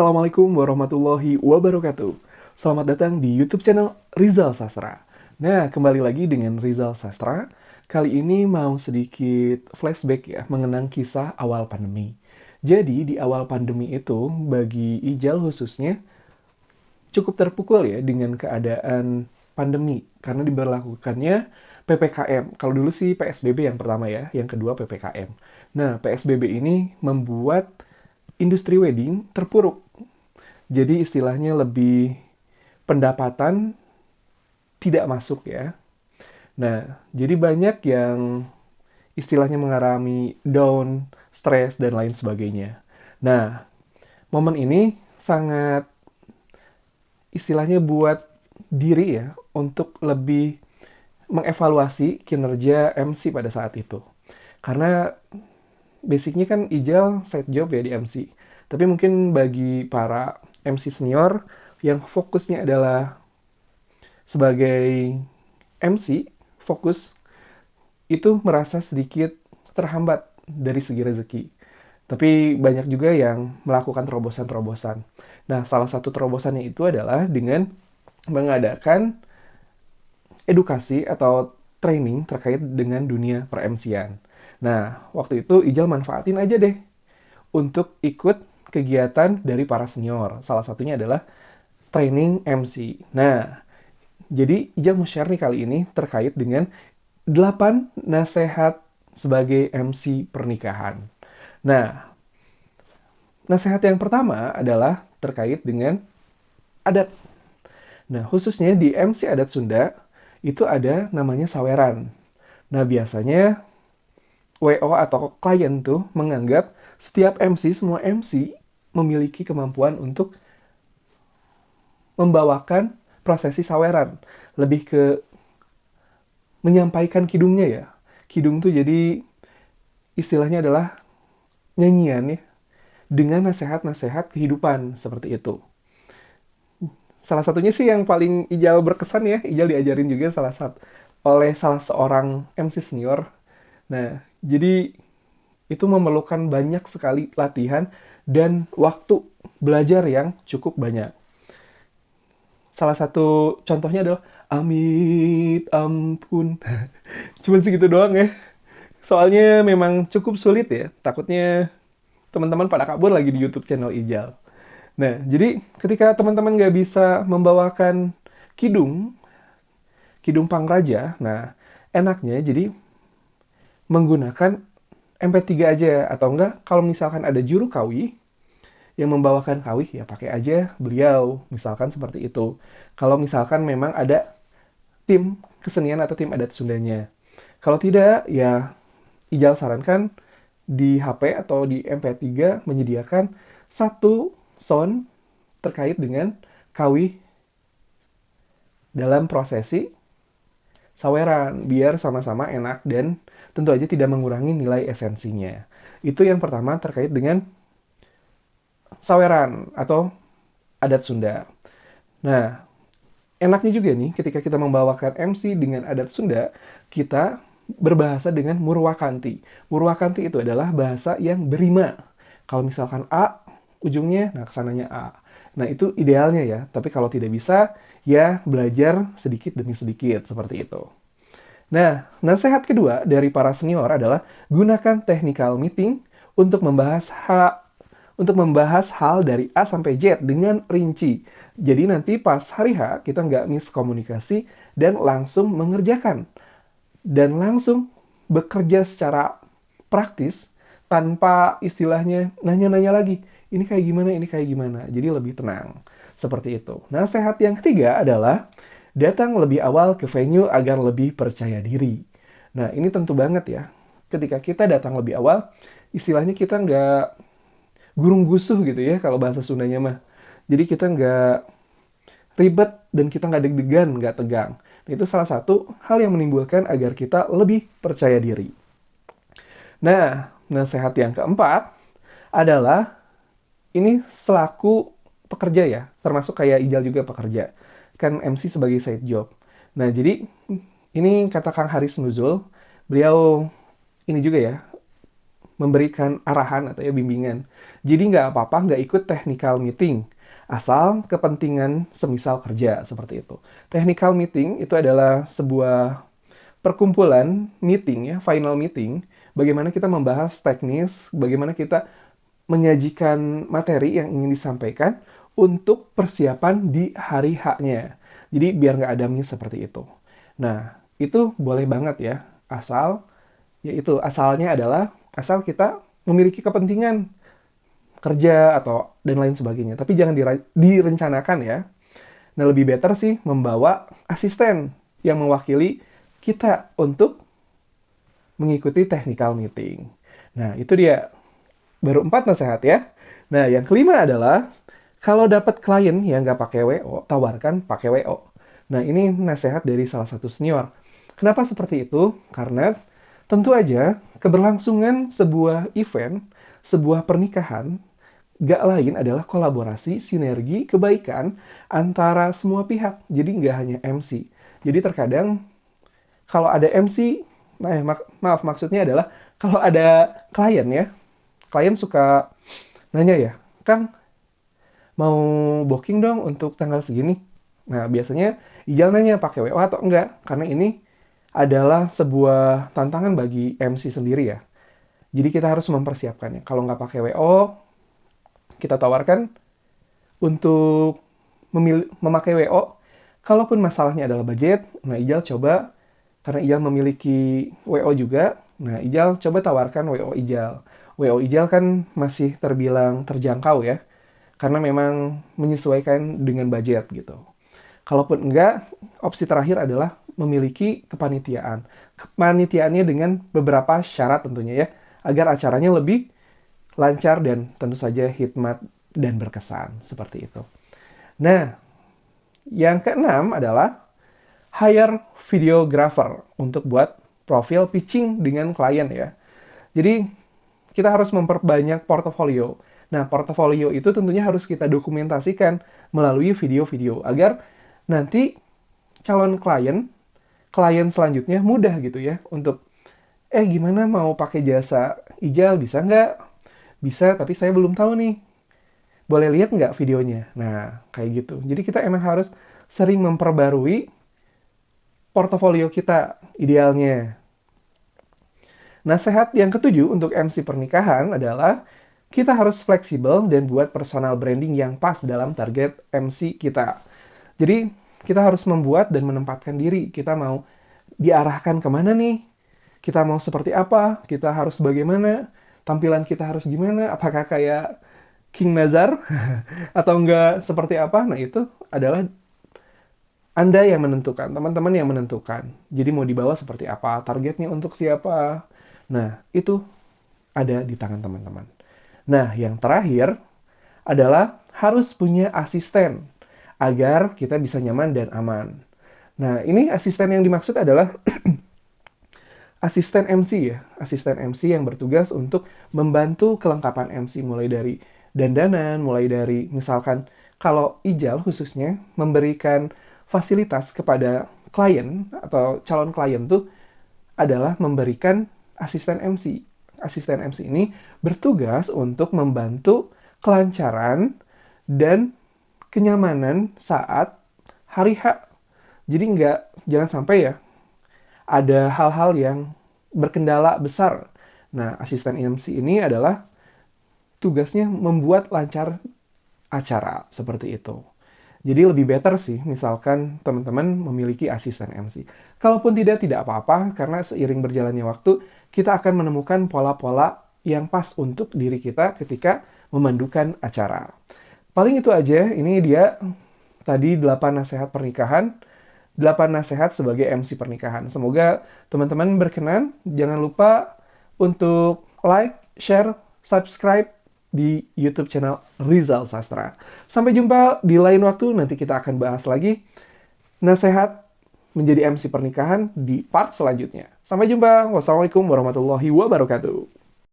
Assalamualaikum warahmatullahi wabarakatuh. Selamat datang di YouTube channel Rizal Sastra. Nah, kembali lagi dengan Rizal Sastra. Kali ini mau sedikit flashback ya, mengenang kisah awal pandemi. Jadi, di awal pandemi itu, bagi Ijal khususnya, cukup terpukul ya dengan keadaan pandemi. Karena diberlakukannya PPKM. Kalau dulu sih PSBB yang pertama ya, yang kedua PPKM. Nah, PSBB ini membuat industri wedding terpuruk. Jadi istilahnya lebih pendapatan tidak masuk ya. Nah, jadi banyak yang istilahnya mengalami down, stres, dan lain sebagainya. Nah, momen ini sangat istilahnya buat diri ya untuk lebih mengevaluasi kinerja MC pada saat itu. Karena basicnya kan Ijal side job ya di MC. Tapi mungkin bagi para MC senior yang fokusnya adalah sebagai MC, fokus itu merasa sedikit terhambat dari segi rezeki. Tapi banyak juga yang melakukan terobosan-terobosan. Nah, salah satu terobosannya itu adalah dengan mengadakan edukasi atau training terkait dengan dunia per-MC-an. Nah, waktu itu Ijal manfaatin aja deh untuk ikut kegiatan dari para senior. Salah satunya adalah training MC. Nah, jadi Ijal mau share nih kali ini terkait dengan 8 nasihat sebagai MC pernikahan. Nah, nasihat yang pertama adalah terkait dengan adat. Nah, khususnya di MC adat Sunda, itu ada namanya saweran. Nah, biasanya WO atau klien tuh menganggap setiap MC, semua MC memiliki kemampuan untuk membawakan prosesi saweran. Lebih ke menyampaikan kidungnya ya. Kidung tuh jadi istilahnya adalah nyanyian ya, dengan nasihat-nasihat kehidupan seperti itu. Salah satunya sih yang paling Ijal berkesan ya, Ijal diajarin juga oleh salah seorang MC senior. Nah, jadi itu memerlukan banyak sekali latihan dan waktu belajar yang cukup banyak. Salah satu contohnya adalah amit ampun. Cuman segitu doang ya. Soalnya memang cukup sulit ya. Takutnya teman-teman pada kabur lagi di YouTube channel Ijal. Nah, jadi ketika teman-teman nggak bisa membawakan kidung, kidung Pangraja, nah enaknya jadi menggunakan MP3 aja atau enggak kalau misalkan ada juru kawi yang membawakan kawih ya pakai aja beliau, misalkan seperti itu. Kalau misalkan memang ada tim kesenian atau tim adat Sundanya. Kalau tidak ya Ijal sarankan di HP atau di MP3 menyediakan satu sound terkait dengan kawih dalam prosesi saweran biar sama-sama enak dan tentu aja tidak mengurangi nilai esensinya. Itu yang pertama terkait dengan saweran atau adat Sunda. Nah, enaknya juga nih ketika kita membawakan MC dengan adat Sunda, kita berbahasa dengan Murwakanti. Murwakanti itu adalah bahasa yang berima. Kalau misalkan A, ujungnya, nah kesananya A. Nah, itu idealnya ya. Tapi kalau tidak bisa, ya belajar sedikit demi sedikit, seperti itu. Nah, nasihat kedua dari para senior adalah gunakan technical meeting untuk membahas hal dari A sampai Z dengan rinci. Jadi nanti pas hari H kita nggak miskomunikasi dan langsung mengerjakan. Dan langsung bekerja secara praktis tanpa istilahnya nanya-nanya lagi. Ini kayak gimana, ini kayak gimana. Jadi lebih tenang. Seperti itu. Nasihat yang ketiga adalah datang lebih awal ke venue agar lebih percaya diri. Nah, ini tentu banget ya. Ketika kita datang lebih awal, istilahnya kita nggak gurung gusuh gitu ya kalau bahasa Sundanya mah. Jadi kita nggak ribet dan kita nggak deg-degan, nggak tegang. Nah, itu salah satu hal yang menimbulkan agar kita lebih percaya diri. Nah, nasihat yang keempat adalah ini selaku pekerja ya, termasuk kayak Ijal juga pekerja. Kan MC sebagai side job. Nah, jadi ini kata Kang Haris Nuzul, beliau ini juga ya, memberikan arahan atau ya bimbingan. Jadi nggak apa-apa nggak ikut technical meeting, asal kepentingan semisal kerja seperti itu. Technical meeting itu adalah sebuah perkumpulan meeting ya, final meeting, bagaimana kita membahas teknis, bagaimana kita menyajikan materi yang ingin disampaikan untuk persiapan di hari H-nya. Jadi biar nggak ada miss seperti itu. Nah, itu boleh banget ya, asal, yaitu asalnya adalah asal kita memiliki kepentingan kerja atau dan lain sebagainya. Tapi jangan direncanakan ya. Nah, lebih better sih membawa asisten yang mewakili kita untuk mengikuti technical meeting. Nah, itu dia. Baru 4 nasihat ya. Nah, yang kelima adalah kalau dapat klien yang nggak pakai WO, tawarkan pakai WO. Nah, ini nasihat dari salah satu senior. Kenapa seperti itu? Karena tentu aja keberlangsungan sebuah event, sebuah pernikahan, nggak lain adalah kolaborasi, sinergi, kebaikan antara semua pihak. Jadi nggak hanya MC. Jadi terkadang kalau ada MC, maaf maksudnya adalah kalau ada klien ya, klien suka nanya ya, Kang, mau booking dong untuk tanggal segini. Nah, biasanya Ijal nanya pakai WO atau enggak, karena ini adalah sebuah tantangan bagi MC sendiri ya. Jadi kita harus mempersiapkannya. Kalau nggak pakai WO, kita tawarkan untuk memakai WO. Kalaupun masalahnya adalah budget, nah Ijal coba, karena Ijal memiliki WO juga, nah Ijal coba tawarkan WO Ijal. WO Ijal kan masih terbilang terjangkau ya, karena memang menyesuaikan dengan budget gitu. Kalaupun enggak, opsi terakhir adalah memiliki kepanitiaan. Kepanitiaannya dengan beberapa syarat tentunya ya, agar acaranya lebih lancar dan tentu saja hikmat dan berkesan, seperti itu. Nah, yang keenam adalah hire videographer untuk buat profil pitching dengan klien ya. Jadi kita harus memperbanyak portofolio. Nah, portofolio itu tentunya harus kita dokumentasikan melalui video-video agar nanti calon klien selanjutnya mudah gitu ya untuk gimana mau pakai jasa Ijal, bisa nggak? Bisa, tapi saya belum tahu nih. Boleh lihat nggak videonya? Nah, kayak gitu. Jadi kita emang harus sering memperbarui portofolio kita idealnya. Nasihat yang ketujuh untuk MC pernikahan adalah kita harus fleksibel dan buat personal branding yang pas dalam target MC kita. Jadi kita harus membuat dan menempatkan diri. Kita mau diarahkan kemana nih? Kita mau seperti apa? Kita harus bagaimana? Tampilan kita harus gimana? Apakah kayak King Nazar? Atau enggak seperti apa? Nah itu adalah Anda yang menentukan, teman-teman yang menentukan. Jadi mau dibawa seperti apa? Targetnya untuk siapa? Nah, itu ada di tangan teman-teman. Nah, yang terakhir adalah harus punya asisten agar kita bisa nyaman dan aman. Nah, ini asisten yang dimaksud adalah asisten MC ya. Asisten MC yang bertugas untuk membantu kelengkapan MC mulai dari dandanan, mulai dari misalkan kalau Ijal khususnya memberikan fasilitas kepada klien atau calon klien tuh adalah memberikan asisten MC. Asisten MC ini bertugas untuk membantu kelancaran dan kenyamanan saat hari H. Jadi jangan sampai ya ada hal-hal yang berkendala besar. Nah, asisten MC ini adalah tugasnya membuat lancar acara seperti itu. Jadi lebih better sih misalkan teman-teman memiliki asisten MC. Kalaupun tidak apa-apa karena seiring berjalannya waktu kita akan menemukan pola-pola yang pas untuk diri kita ketika memandukan acara. Paling itu aja, ini dia tadi 8 nasihat pernikahan, 8 nasihat sebagai MC pernikahan. Semoga teman-teman berkenan, jangan lupa untuk like, share, subscribe di YouTube channel Rizal Sastra. Sampai jumpa di lain waktu, nanti kita akan bahas lagi nasihat menjadi MC pernikahan di part selanjutnya. Sampai jumpa. Wassalamualaikum warahmatullahi wabarakatuh.